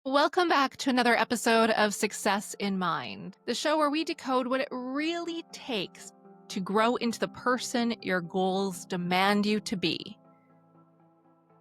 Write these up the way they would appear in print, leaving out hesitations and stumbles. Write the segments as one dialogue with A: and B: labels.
A: Welcome back to another episode of Success in Mind, the show where we decode what it really takes to grow into the person your goals demand you to be.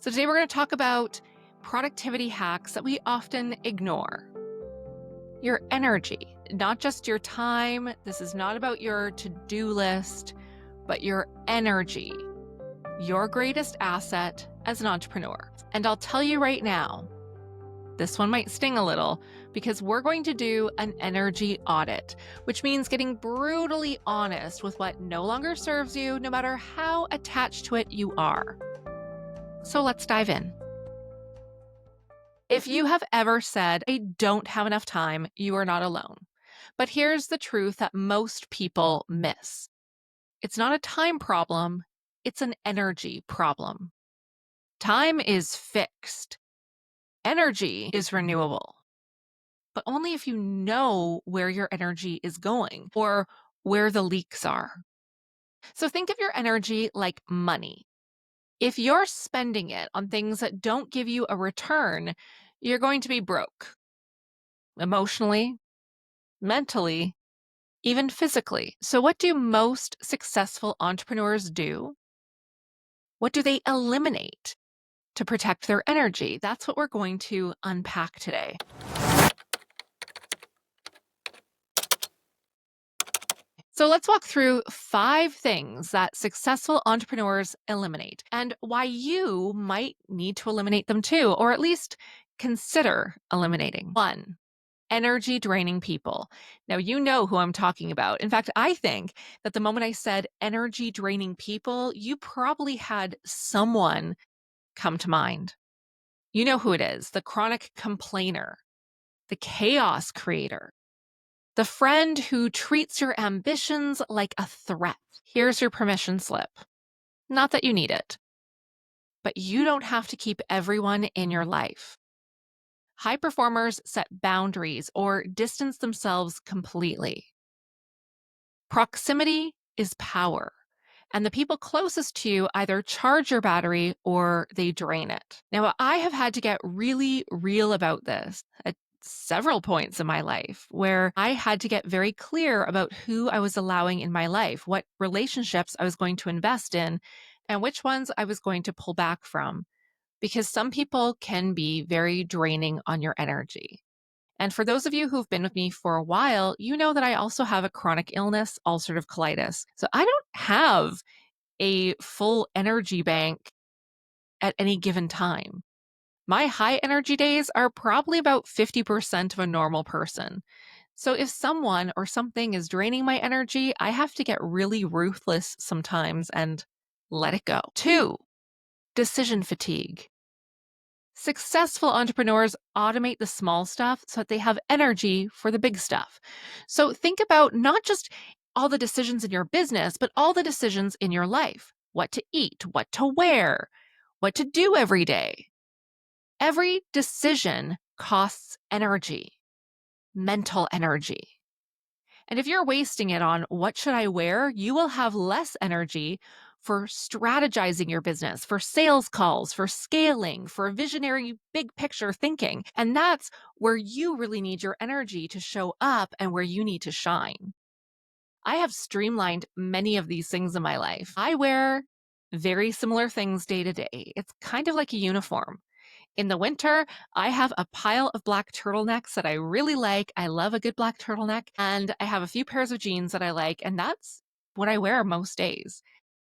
A: So today we're going to talk about productivity hacks that we often ignore. Your energy, not just your time. This is not about your to-do list, but your energy, your greatest asset as an entrepreneur. And I'll tell you right now, this one might sting a little because we're going to do an energy audit, which means getting brutally honest with what no longer serves you, no matter how attached to it you are. So let's dive in. If you have ever said, I don't have enough time, you are not alone. But here's the truth that most people miss. It's not a time problem, it's an energy problem. Time is fixed. Energy is renewable, but only if you know where your energy is going or where the leaks are. So think of your energy like money. If you're spending it on things that don't give you a return, you're going to be broke. Emotionally, mentally, even physically. So what do most successful entrepreneurs do? What do they eliminate to protect their energy? That's what we're going to unpack today. So let's walk through 5 things that successful entrepreneurs eliminate and why you might need to eliminate them too, or at least consider eliminating. 1, energy draining people. Now, you know who I'm talking about. In fact, I think that the moment I said energy draining people, you probably had someone come to mind. You know who it is, the chronic complainer, the chaos creator, the friend who treats your ambitions like a threat. Here's your permission slip. Not that you need it, but you don't have to keep everyone in your life. High performers set boundaries or distance themselves completely. Proximity is power, and the people closest to you either charge your battery or they drain it. Now, I have had to get really real about this at several points in my life where I had to get very clear about who I was allowing in my life, what relationships I was going to invest in, and which ones I was going to pull back from, because some people can be very draining on your energy. And for those of you who've been with me for a while, you know that I also have a chronic illness, ulcerative colitis. So I don't have a full energy bank at any given time. My high energy days are probably about 50% of a normal person. So if someone or something is draining my energy, I have to get really ruthless sometimes and let it go. 2, decision fatigue. Successful entrepreneurs automate the small stuff so that they have energy for the big stuff. So think about not just all the decisions in your business, but all the decisions in your life. What to eat, what to wear, what to do every day. Every decision costs energy, mental energy. And if you're wasting it on what should I wear, you will have less energy for strategizing your business, for sales calls, for scaling, for visionary big picture thinking. And that's where you really need your energy to show up and where you need to shine. I have streamlined many of these things in my life. I wear very similar things day to day. It's kind of like a uniform. In the winter, I have a pile of black turtlenecks that I really like. I love a good black turtleneck. And I have a few pairs of jeans that I like. And that's what I wear most days.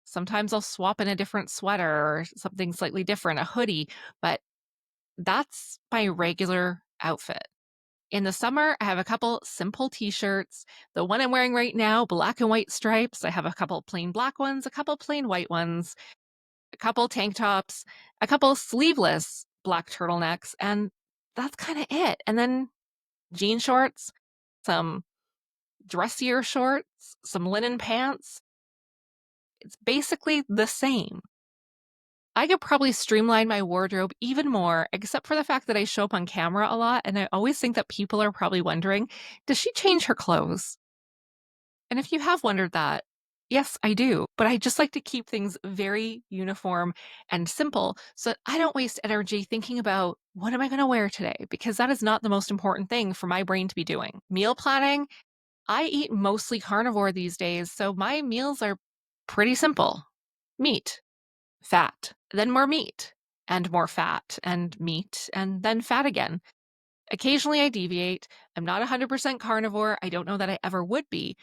A: Sometimes I'll swap in a different sweater or something slightly different, a hoodie, but that's my regular outfit. In the summer, I have a couple simple t-shirts. The one I'm wearing right now, black and white stripes. I have a couple plain black ones, a couple plain white ones, a couple tank tops, a couple sleeveless black turtlenecks, and that's kind of it. And then jean shorts, some dressier shorts, some linen pants. It's basically the same. I could probably streamline my wardrobe even more, except for the fact that I show up on camera a lot, and I always think that people are probably wondering, does she change her clothes? And if you have wondered that, Yes, I do, but I just like to keep things very uniform and simple so that I don't waste energy thinking about what am I going to wear today, because that is not the most important thing for my brain to be doing. Meal planning, I eat mostly carnivore these days, so my meals are pretty simple. Meat, fat, then more meat, and more fat, and meat, and then fat again. Occasionally I deviate. I'm not 100% carnivore. I don't know that I ever would be.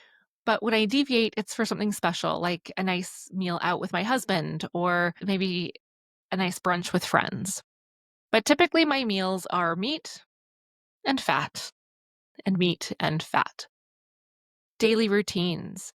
A: But when I deviate, it's for something special, like a nice meal out with my husband or maybe a nice brunch with friends. But typically my meals are meat and fat and meat and fat. Daily routines.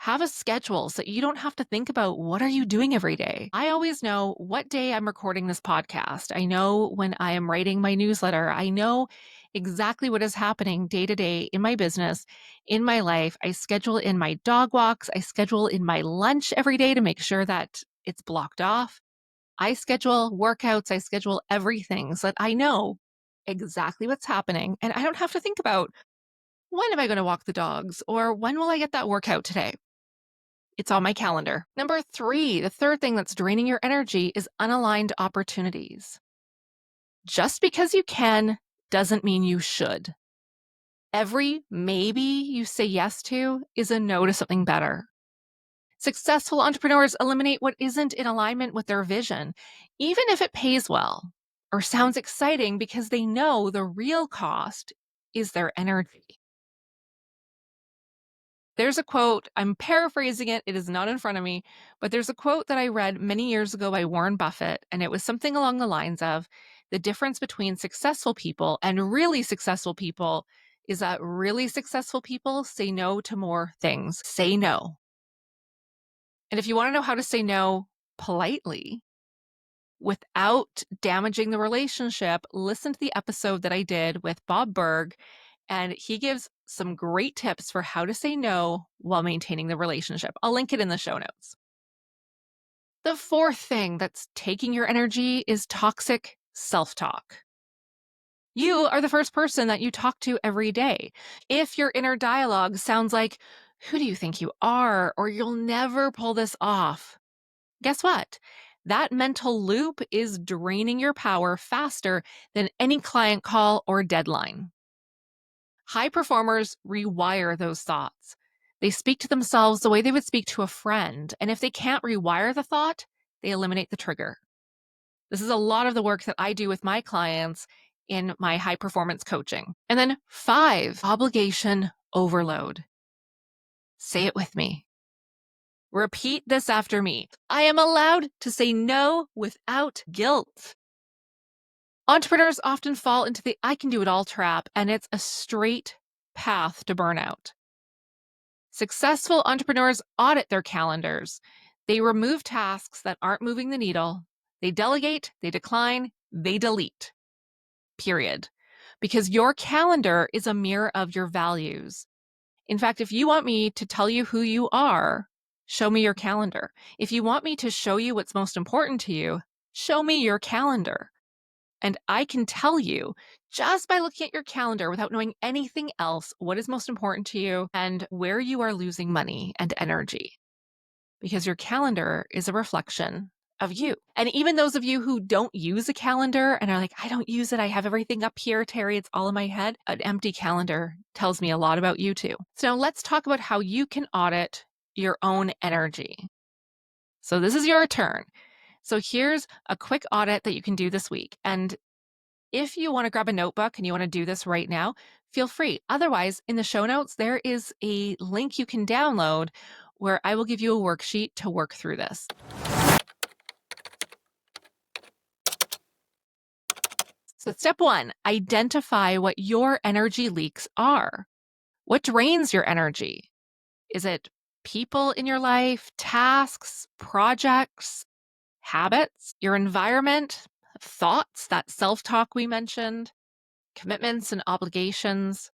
A: Have a schedule so you don't have to think about what are you doing every day. I always know what day I'm recording this podcast. I know when I am writing my newsletter. I know exactly what is happening day to day in my business, in my life. I schedule in my dog walks. I schedule in my lunch every day to make sure that it's blocked off. I schedule workouts. I schedule everything so that I know exactly what's happening and I don't have to think about when am I going to walk the dogs or when will I get that workout today? It's on my calendar. Number three, the third thing that's draining your energy is unaligned opportunities. Just because you can doesn't mean you should. Every maybe you say yes to is a no to something better. Successful entrepreneurs eliminate what isn't in alignment with their vision, even if it pays well or sounds exciting, because they know the real cost is their energy. There's a quote, I'm paraphrasing it, it is not in front of me, but there's a quote that I read many years ago by Warren Buffett, and it was something along the lines of the difference between successful people and really successful people is that really successful people say no to more things. Say no. And if you want to know how to say no politely without damaging the relationship, listen to the episode that I did with Bob Berg, and he gives some great tips for how to say no while maintaining the relationship. I'll link it in the show notes. The fourth thing that's taking your energy is toxic self-talk. You are the first person that you talk to every day. If your inner dialogue sounds like, who do you think you are? Or you'll never pull this off. Guess what? That mental loop is draining your power faster than any client call or deadline. High performers rewire those thoughts. They speak to themselves the way they would speak to a friend. And if they can't rewire the thought, they eliminate the trigger. This is a lot of the work that I do with my clients in my high performance coaching. And then 5, obligation overload. Say it with me. Repeat this after me. I am allowed to say no without guilt. Entrepreneurs often fall into the I can do it all trap, and it's a straight path to burnout. Successful entrepreneurs audit their calendars. They remove tasks that aren't moving the needle. They delegate, they decline, they delete. Period. Because your calendar is a mirror of your values. In fact, if you want me to tell you who you are, show me your calendar. If you want me to show you what's most important to you, show me your calendar. And I can tell you just by looking at your calendar without knowing anything else what is most important to you and where you are losing money and energy. Because your calendar is a reflection of you. And even those of you who don't use a calendar and are like, I don't use it, I have everything up here, Teri, it's all in my head. An empty calendar tells me a lot about you too. So now let's talk about how you can audit your own energy. So this is your turn. So here's a quick audit that you can do this week. And if you want to grab a notebook and you want to do this right now, feel free. Otherwise, in the show notes, there is a link you can download where I will give you a worksheet to work through this. So step 1, identify what your energy leaks are. What drains your energy? Is it people in your life, tasks, projects, habits, your environment, thoughts, that self-talk we mentioned, commitments and obligations?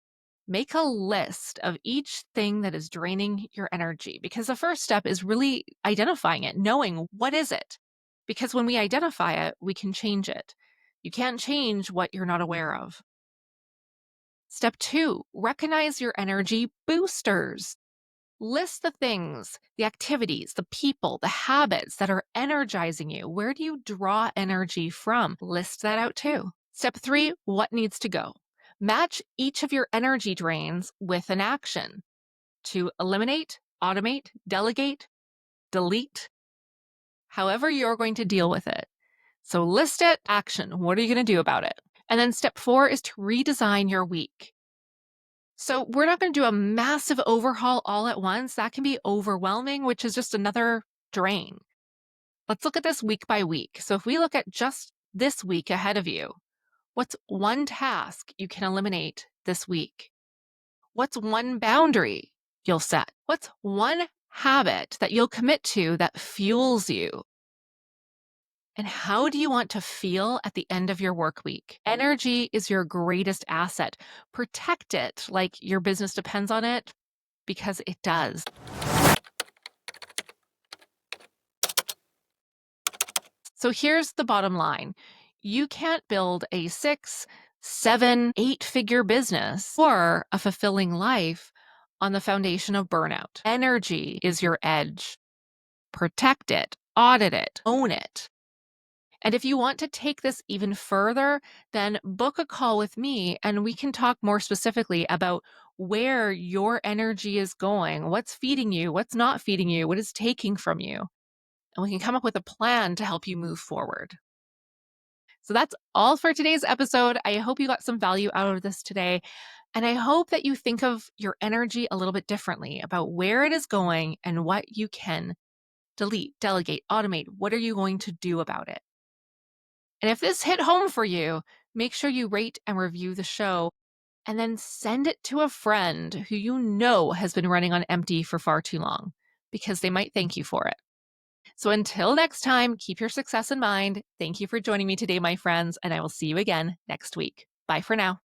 A: Make a list of each thing that is draining your energy, because the first step is really identifying it, knowing what is it. Because when we identify it, we can change it. You can't change what you're not aware of. Step 2, recognize your energy boosters. List the things, the activities, the people, the habits that are energizing you. Where do you draw energy from? List that out too. Step 3, what needs to go? Match each of your energy drains with an action to eliminate, automate, delegate, delete, however you're going to deal with it. So list it, action. What are you going to do about it? And then step 4 is to redesign your week. So we're not going to do a massive overhaul all at once. That can be overwhelming, which is just another drain. Let's look at this week by week. So if we look at just this week ahead of you, what's one task you can eliminate this week? What's one boundary you'll set? What's one habit that you'll commit to that fuels you? And how do you want to feel at the end of your work week? Energy is your greatest asset. Protect it like your business depends on it, because it does. So here's the bottom line. You can't build a 6, 7, 8-figure business or a fulfilling life on the foundation of burnout. Energy is your edge. Protect it, audit it, own it. And if you want to take this even further, then book a call with me and we can talk more specifically about where your energy is going, what's feeding you, what's not feeding you, what is taking from you. And we can come up with a plan to help you move forward. So that's all for today's episode. I hope you got some value out of this today. And I hope that you think of your energy a little bit differently about where it is going and what you can delete, delegate, automate. What are you going to do about it? And if this hit home for you, make sure you rate and review the show and then send it to a friend who you know has been running on empty for far too long, because they might thank you for it. So until next time, keep your success in mind. Thank you for joining me today, my friends, and I will see you again next week. Bye for now.